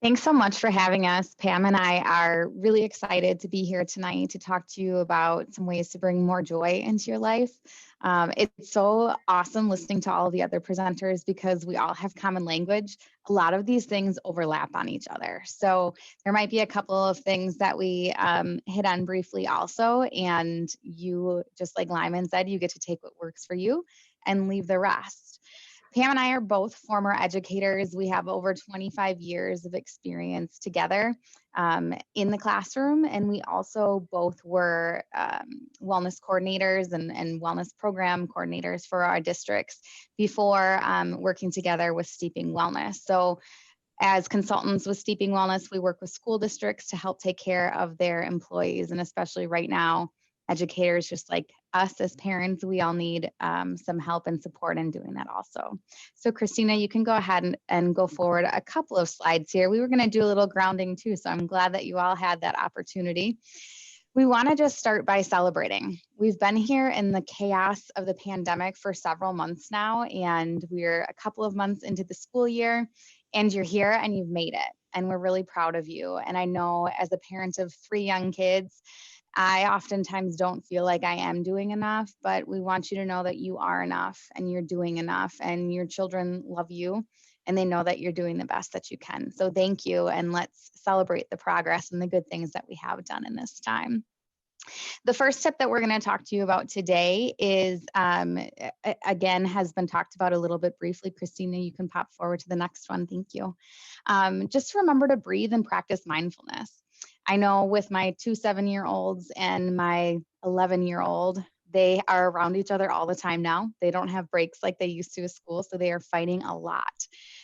Thanks so much for having us. Pam and I are really excited to be here tonight to talk to you about some ways to bring more joy into your life. It's so awesome listening to all of the other presenters because we all have common language. A lot of these things overlap on each other. So there might be a couple of things that we hit on briefly also. And you, just like Lyman said, you get to take what works for you and leave the rest. Pam and I are both former educators. We have over 25 years of experience together in the classroom, and we also both were wellness coordinators and wellness program coordinators for our districts before working together with Steeping Wellness. So as consultants with Steeping Wellness, we work with school districts to help take care of their employees, and especially right now, educators just like us as parents, we all need some help and support in doing that also. So Christina, you can go ahead and go forward a couple of slides here. We were going to do a little grounding too, so I'm glad that you all had that opportunity. We want to just start by celebrating. We've been here in the chaos of the pandemic for several months now, and we're a couple of months into the school year, and you're here and you've made it. And we're really proud of you. And I know as a parent of 3 young kids, I oftentimes don't feel like I am doing enough, but we want you to know that you are enough and you're doing enough, and your children love you and they know that you're doing the best that you can. So thank you, and let's celebrate the progress and the good things that we have done in this time. The first step that we're going to talk to you about today is, again, has been talked about a little bit briefly. Christina, you can pop forward to the next one. Thank you. Just remember to breathe and practice mindfulness. I know with my 2 7-year-olds and my 11-year-old, they are around each other all the time now. They don't have breaks like they used to at school, so they are fighting a lot.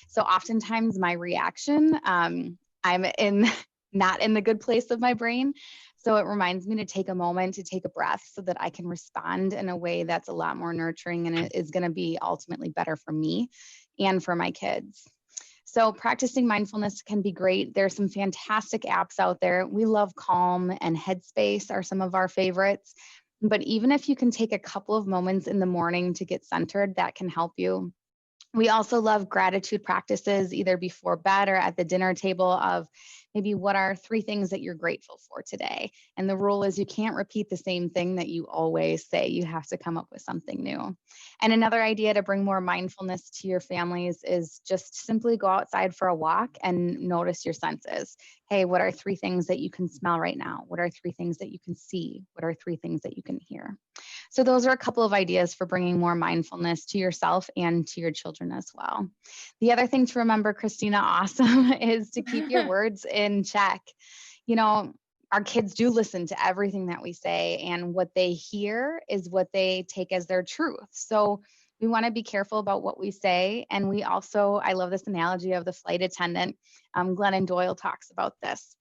So oftentimes my reaction, I'm in not in the good place of my brain. So it reminds me to take a moment to take a breath so that I can respond in a way that's a lot more nurturing, and it is going to be ultimately better for me and for my kids. So practicing mindfulness can be great. There's some fantastic apps out there. We love Calm and Headspace are some of our favorites. But even if you can take a couple of moments in the morning to get centered, that can help you. We also love gratitude practices either before bed or at the dinner table of maybe what are 3 things that you're grateful for today. And the rule is you can't repeat the same thing that you always say. You have to come up with something new. And another idea to bring more mindfulness to your families is just simply go outside for a walk and notice your senses. Hey, what are 3 things that you can smell right now? What are 3 things that you can see? What are 3 things that you can hear? So those are a couple of ideas for bringing more mindfulness to yourself and to your children as well. The other thing to remember, Christina, awesome, is to keep your words in check. You know, our kids do listen to everything that we say, and what they hear is what they take as their truth. So we want to be careful about what we say. And we also, I love this analogy of the flight attendant. Glennon Doyle talks about this,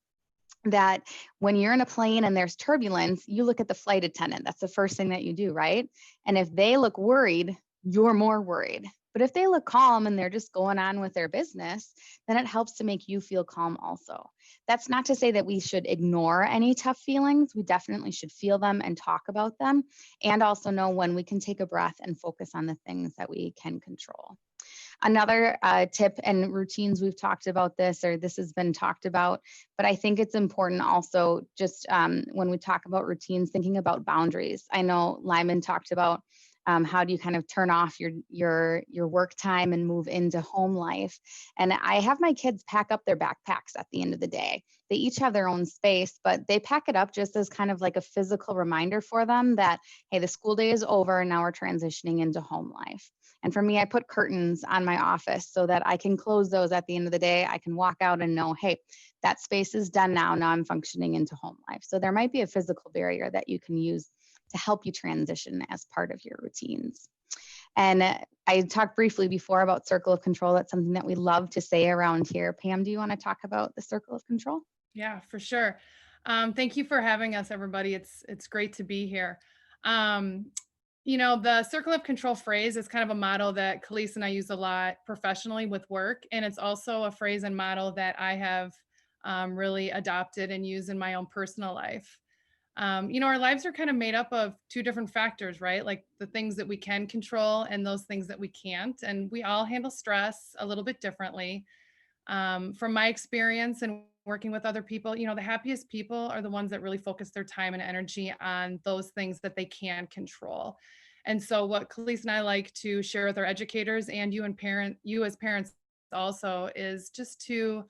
that when you're in a plane and there's turbulence, you look at the flight attendant. That's the first thing that you do, right? And if they look worried, you're more worried. But if they look calm and they're just going on with their business, then it helps to make you feel calm also. That's not to say that we should ignore any tough feelings. We definitely should feel them and talk about them, and also know when we can take a breath and focus on the things that we can control. Another tip, and routines, we've talked about this, or this has been talked about, but I think it's important also just when we talk about routines, thinking about boundaries. I know Lyman talked about how do you kind of turn off your work time and move into home life. And I have my kids pack up their backpacks at the end of the day. They each have their own space, but they pack it up just as kind of like a physical reminder for them that, hey, the school day is over and now we're transitioning into home life. And for me, I put curtains on my office so that I can close those at the end of the day. I can walk out and know, hey, that space is done now. Now I'm functioning into home life. So there might be a physical barrier that you can use to help you transition as part of your routines. And I talked briefly before about circle of control. That's something that we love to say around here. Pam, do you want to talk about the circle of control? Yeah, for sure. Thank you for having us, everybody. It's great to be here. Um, the circle of control phrase is kind of a model that Khalees and I use a lot professionally with work, and it's also a phrase and model that I have really adopted and used in my own personal life. Our lives are kind of made up of 2 different factors, right? Like the things that we can control and those things that we can't, and we all handle stress a little bit differently. From my experience and working with other people, the happiest people are the ones that really focus their time and energy on those things that they can control. And so what Khalees and I like to share with our educators and you as parents also is just to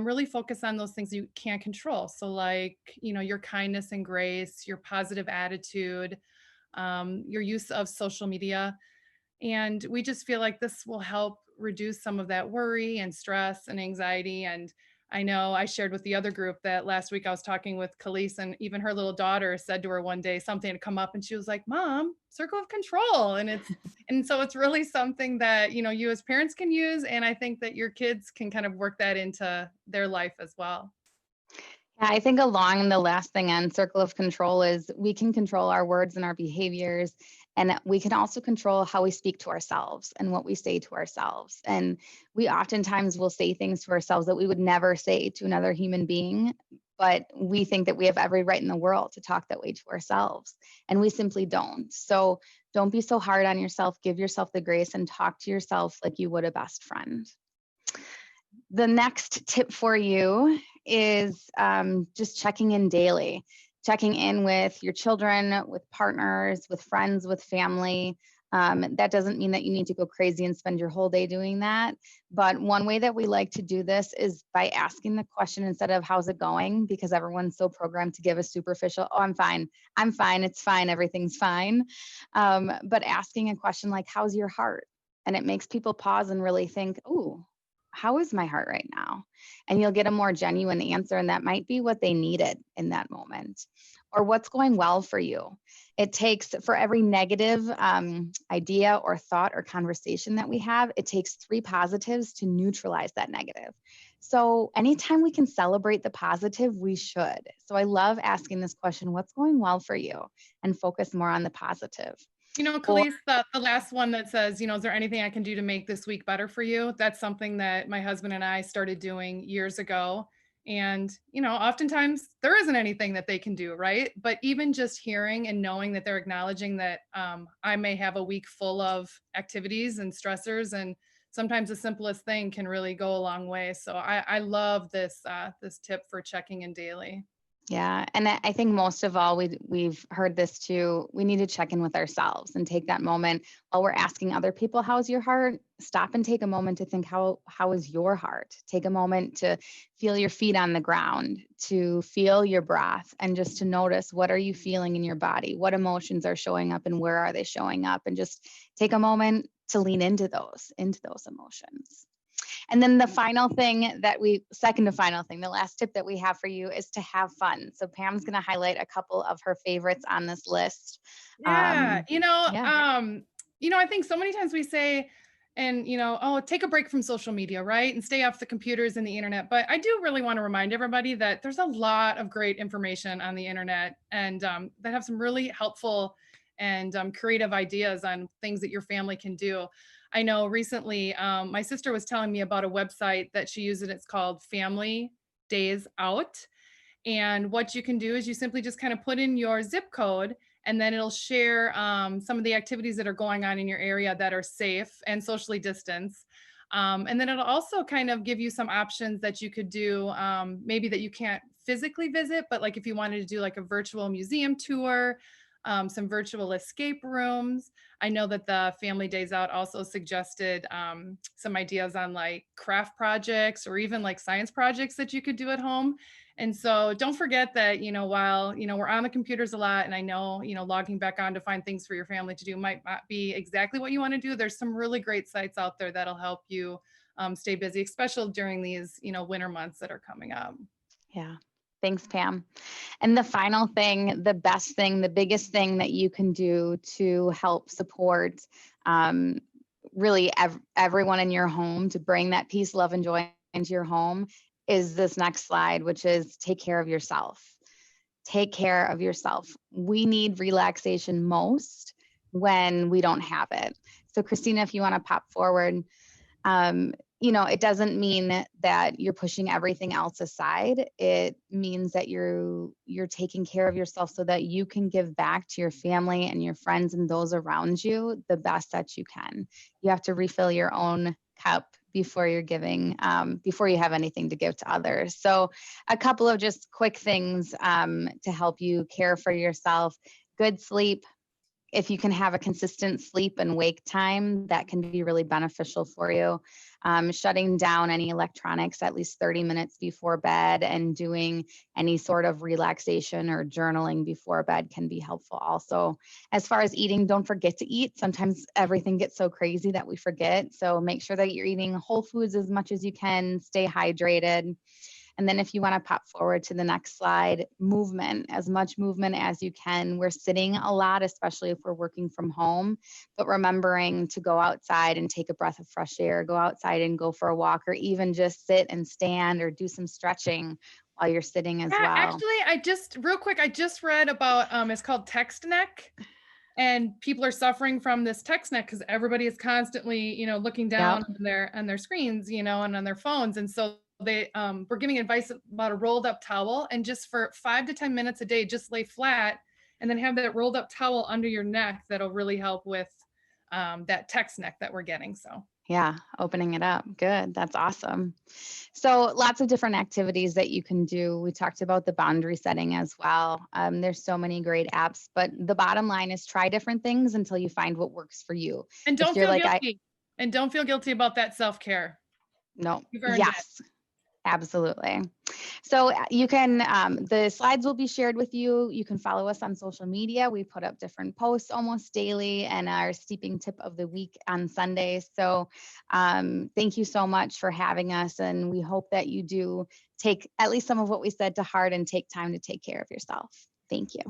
really focus on those things you can't control. So like, your kindness and grace, your positive attitude, your use of social media. And we just feel like this will help reduce some of that worry and stress and anxiety. And I know I shared with the other group that last week I was talking with Khalees, and even her little daughter said to her one day something had come up and she was like, Mom, circle of control. And so it's really something that, you as parents can use. And I think that your kids can kind of work that into their life as well. Yeah, I think along the last thing on circle of control is we can control our words and our behaviors, and we can also control how we speak to ourselves and what we say to ourselves. And we oftentimes will say things to ourselves that we would never say to another human being, but we think that we have every right in the world to talk that way to ourselves, and we simply don't. So don't be so hard on yourself. Give yourself the grace and talk to yourself like you would a best friend. The next tip for you is just checking in daily, checking in with your children, with partners, with friends, with family. That doesn't mean that you need to go crazy and spend your whole day doing that. But one way that we like to do this is by asking the question instead of how's it going, because everyone's so programmed to give a superficial, oh, I'm fine, it's fine, everything's fine. But asking a question like, how's your heart? And it makes people pause and really think, oh, how is my heart right now? And you'll get a more genuine answer, and that might be what they needed in that moment. Or what's going well for you. It takes, for every negative idea or thought or conversation that we have, it takes 3 positives to neutralize that negative. So anytime we can celebrate the positive, we should. So I love asking this question, what's going well for you? And focus more on the positive. Or Khalees, the last one that says, is there anything I can do to make this week better for you? That's something that my husband and I started doing years ago. And, oftentimes there isn't anything that they can do, right? But even just hearing and knowing that they're acknowledging that I may have a week full of activities and stressors, and sometimes the simplest thing can really go a long way. So I love this tip for checking in daily. yeah, and I think most of all, we've heard this too. We need to check in with ourselves and take that moment while we're asking other people, "How's your heart?" Stop and take a moment to think, "How is your heart?" Take a moment to feel your feet on the ground, to feel your breath, and just to notice what are you feeling in your body, what emotions are showing up, and where are they showing up, and just take a moment to lean into those emotions. And then the final thing second to final thing, the last tip that we have for you is to have fun. So Pam's going to highlight a couple of her favorites on this list. Yeah, Yeah. I think so many times we say, and oh, take a break from social media, right? And stay off the computers and the internet. But I do really want to remind everybody that there's a lot of great information on the internet, and that have some really helpful and creative ideas on things that your family can do. I know recently my sister was telling me about a website that she uses. It's called Family Days Out. And what you can do is you simply just kind of put in your zip code, and then it'll share some of the activities that are going on in your area that are safe and socially distanced. And then it'll also kind of give you some options that you could do, maybe that you can't physically visit, but like if you wanted to do like a virtual museum tour, some virtual escape rooms. I know that the Family Days Out also suggested some ideas on like craft projects or even like science projects that you could do at home. And so don't forget that, while, we're on the computers a lot, and I know, logging back on to find things for your family to do might not be exactly what you want to do. There's some really great sites out there that'll help you stay busy, especially during these, winter months that are coming up. Yeah. Thanks, Pam. And the final thing, the best thing, the biggest thing that you can do to help support really everyone in your home to bring that peace, love, and joy into your home is this next slide, which is take care of yourself. Take care of yourself. We need relaxation most when we don't have it. So Christina, if you want to pop forward, it doesn't mean that you're pushing everything else aside. It means that you're taking care of yourself so that you can give back to your family and your friends and those around you the best that you can. You have to refill your own cup before you're giving, before you have anything to give to others. So a couple of just quick things to help you care for yourself. Good sleep. If you can have a consistent sleep and wake time, that can be really beneficial for you. Shutting down any electronics at least 30 minutes before bed and doing any sort of relaxation or journaling before bed can be helpful also. As far as eating, don't forget to eat. Sometimes everything gets so crazy that we forget. So make sure that you're eating whole foods as much as you can, stay hydrated. And then if you want to pop forward to the next slide, movement, as much movement as you can. We're sitting a lot, especially if we're working from home, but remembering to go outside and take a breath of fresh air, go outside and go for a walk, or even just sit and stand or do some stretching while you're sitting as Yeah, well. actually, real quick, I just read about, it's called text neck. And people are suffering from this text neck because everybody is constantly, looking Yep. down on their screens, and on their phones. And so they were giving advice about a rolled up towel, and just for 5 to 10 minutes a day, just lay flat and then have that rolled up towel under your neck. That'll really help with that text neck that we're getting. So Yeah, opening it up. Good. That's awesome. So, lots of different activities that you can do. We talked about the boundary setting as well. There's so many great apps, but the bottom line is try different things until you find what works for you. and If don't you're feel like, guilty. And don't feel guilty about that self-care. no, You've earned it. yes, absolutely. So you can, the slides will be shared with you. You can follow us on social media. We put up different posts almost daily and our steeping tip of the week on Sunday. So thank you so much for having us. And we hope that you do take at least some of what we said to heart and take time to take care of yourself. Thank you.